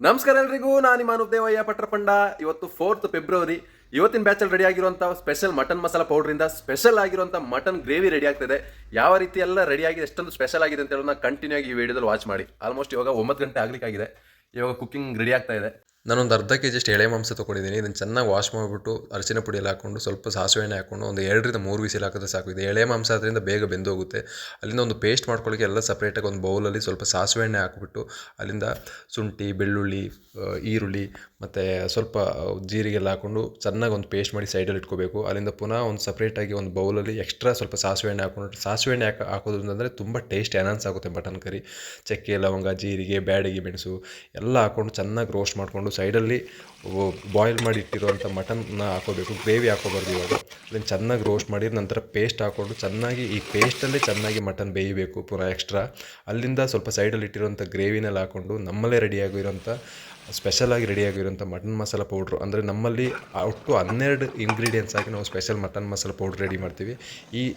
ನಮಸ್ಕಾರ ಎಲ್ರಿಗೂ, ನಾನು ನಿಮ್ಮ ಅನುದೇವಯ್ಯ ಪಟ್ರಪಂಡ. ಇವತ್ತು 4th ಫೆಬ್ರವರಿ. ಇವತ್ತಿನ ಬ್ಯಾಚಲ್ಲಿ ರೆಡಿ ಆಗಿರುವಂಥ ಸ್ಪೆಷಲ್ ಮಟನ್ ಮಸಾಲ ಪೌಡ್ರಿಂದ ಸ್ಪೆಷಲ್ ಆಗಿರುವಂಥ ಮಟನ್ ಗ್ರೇವಿ ರೆಡಿ ಆಗ್ತಿದೆ. ಯಾವ ರೀತಿ ಎಲ್ಲ ರೆಡಿ ಆಗಿದೆ, ಎಷ್ಟೊಂದು ಸ್ಪೆಷಲ್ ಆಗಿದೆ ಅಂತ ಹೇಳೋದನ್ನ ಕಂಟಿನ್ಯೂ ಆಗಿ ಈ ವಿಡಿಯೋದಲ್ಲಿ ವಾಚ್ ಮಾಡಿ. ಆಲ್ಮೋಸ್ಟ್ ಇವಾಗ 9 ಗಂಟೆ ಆಗ್ಲಿಕ್ಕಾಗಿದೆ. ಇವಾಗ ಕುಕಿಂಗ್ ರೆಡಿ ಆಗ್ತಾ ಇದೆ. ನಾನೊಂದು ಅರ್ಧ ಕೆ ಜಿಷ್ಟು ಎಳೆ ಮಾಂಸ ತೊಗೊಂಡಿದ್ದೀನಿ. ಇದನ್ನು ಚೆನ್ನಾಗಿ ವಾಶ್ ಮಾಡಿಬಿಟ್ಟು ಅರಿಶಿನ ಪುಡಿಯಲ್ಲಿ ಹಾಕ್ಕೊಂಡು ಸ್ವಲ್ಪ ಸಾಸಿವೆ ಎಣ್ಣೆ ಹಾಕ್ಕೊಂಡು ಒಂದು 2ರಿಂದ 3 ವಿಸಿಲ್ ಹಾಕಿದ್ರೆ ಸಾಕು. ಇದು ಎಳೆ ಮಾಂಸ ಅದರಿಂದ ಬೇಗ ಬೆಂದೋಗುತ್ತೆ. ಅಲ್ಲಿಂದ ಒಂದು ಪೇಸ್ಟ್ ಮಾಡ್ಕೊಳ್ಳೋಕ್ಕೆ ಎಲ್ಲ ಸಪ್ರೇಟಾಗಿ ಒಂದು ಬೌಲಲ್ಲಿ ಸ್ವಲ್ಪ ಸಾಸಿವೆ ಎಣ್ಣೆ ಹಾಕ್ಬಿಟ್ಟು ಅಲ್ಲಿಂದ ಶುಂಠಿ, ಬೆಳ್ಳುಳ್ಳಿ, ಈರುಳ್ಳಿ ಮತ್ತು ಸ್ವಲ್ಪ ಜೀರಿಗೆ ಎಲ್ಲ ಹಾಕ್ಕೊಂಡು ಚೆನ್ನಾಗಿ ಒಂದು ಪೇಸ್ಟ್ ಮಾಡಿ ಸೈಡಲ್ಲಿ ಇಟ್ಕೋಬೇಕು. ಅಲ್ಲಿಂದ ಪುನಃ ಒಂದು ಸಪ್ರೇಟಾಗಿ ಒಂದು ಬೌಲಲ್ಲಿ ಎಕ್ಸ್ಟ್ರಾ ಸ್ವಲ್ಪ ಸಾಸಿವೆ ಎಣ್ಣೆ ಹಾಕ್ಕೊಂಡು, ಸಾಸಿವೆ ಎಣ್ಣೆ ಹಾಕೋದ್ರಿಂದ ತುಂಬ ಟೇಸ್ಟ್ ಎನ್ಹಾನ್ಸ್ ಆಗುತ್ತೆ ಮಟನ್ ಕರಿ. ಚಕ್ಕೆ, ಲವಂಗ, ಜೀರಿಗೆ, ಬ್ಯಾಡಗಿ ಮೆಣಸು ಎಲ್ಲ ಹಾಕ್ಕೊಂಡು ಚೆನ್ನಾಗಿ ರೋಸ್ಟ್ ಮಾಡಿಕೊಂಡು ಸೈಡಲ್ಲಿ ಬಾಯ್ಲ್ ಮಾಡಿ ಇಟ್ಟಿರುವಂಥ ಮಟನ್ನ ಹಾಕೋಬೇಕು. ಗ್ರೇವಿ ಹಾಕೋಬಾರ್ದು. ಇವಾಗ ಅದನ್ನು ಚೆನ್ನಾಗಿ ರೋಸ್ಟ್ ಮಾಡಿ ನಂತರ ಪೇಸ್ಟ್ ಹಾಕ್ಕೊಂಡು ಚೆನ್ನಾಗಿ ಈ ಪೇಸ್ಟಲ್ಲೇ ಚೆನ್ನಾಗಿ ಮಟನ್ ಬೇಯಬೇಕು ಪುನಃ ಎಕ್ಸ್ಟ್ರಾ. ಅಲ್ಲಿಂದ ಸ್ವಲ್ಪ ಸೈಡಲ್ಲಿ ಇಟ್ಟಿರುವಂಥ ಗ್ರೇವಿನಲ್ಲಿ ಹಾಕ್ಕೊಂಡು ನಮ್ಮಲ್ಲೇ ರೆಡಿಯಾಗಿರೋಂಥ ಸ್ಪೆಷಲಾಗಿ ರೆಡಿಯಾಗಿರೋಂಥ ಮಟನ್ ಮಸಾಲ ಪೌಡ್ರು, ಅಂದರೆ ನಮ್ಮಲ್ಲಿ ಒಟ್ಟು 12 ಇಂಗ್ರೀಡಿಯೆಂಟ್ಸ್ ಹಾಕಿ ನಾವು special mutton masala powder ready ಮಾಡ್ತೀವಿ.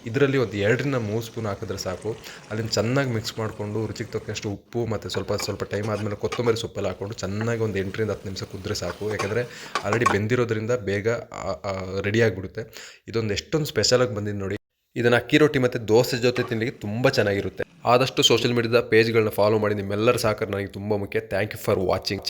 ಇದರಲ್ಲಿ ಒಂದು 2ರಿಂದ 3 ಸ್ಪೂನ್ ಹಾಕಿದ್ರೆ ಸಾಕು. ಅದನ್ನು ಚೆನ್ನಾಗಿ ಮಿಕ್ಸ್ ಮಾಡಿಕೊಂಡು ರುಚಿಗೆ ತಕ್ಕಷ್ಟು ಉಪ್ಪು ಮತ್ತು ಸ್ವಲ್ಪ ಟೈಮ್ ಆದಮೇಲೆ ಕೊತ್ತಂಬರಿ ಸೊಪ್ಪಲ್ಲಿ ಹಾಕ್ಕೊಂಡು ಚೆನ್ನಾಗಿ ಒಂದು 8ರಿಂದ 10 ನಿಮಿಷ ಕುದ್ರೆ ಸಾಕು. ಯಾಕಂದರೆ ಆಲ್ರೆಡಿ ಬೆಂದಿರೋದ್ರಿಂದ ಬೇಗ ರೆಡಿಯಾಗಿಬಿಡುತ್ತೆ. ಇದೊಂದು ಎಷ್ಟೊಂದು ಸ್ಪೆಷಲಾಗಿ ಬಂದಿದ್ದು ನೋಡಿ. ಇದನ್ನು ಅಕ್ಕಿ ರೊಟ್ಟಿ ಮತ್ತು ದೋಸೆ ಜೊತೆ ತಿನ್ನಲಿಕ್ಕೆ ತುಂಬ ಚೆನ್ನಾಗಿರುತ್ತೆ. ಆದಷ್ಟು ಸೋಷಿಯಲ್ ಮೀಡಿಯಾದ ಪೇಜ್ಗಳನ್ನ ಫಾಲೋ ಮಾಡಿ. ನಿಮ್ಮೆಲ್ಲರ ಸಹಕಾರ ನನಗೆ ತುಂಬ ಮುಖ್ಯ. Thank you for watching.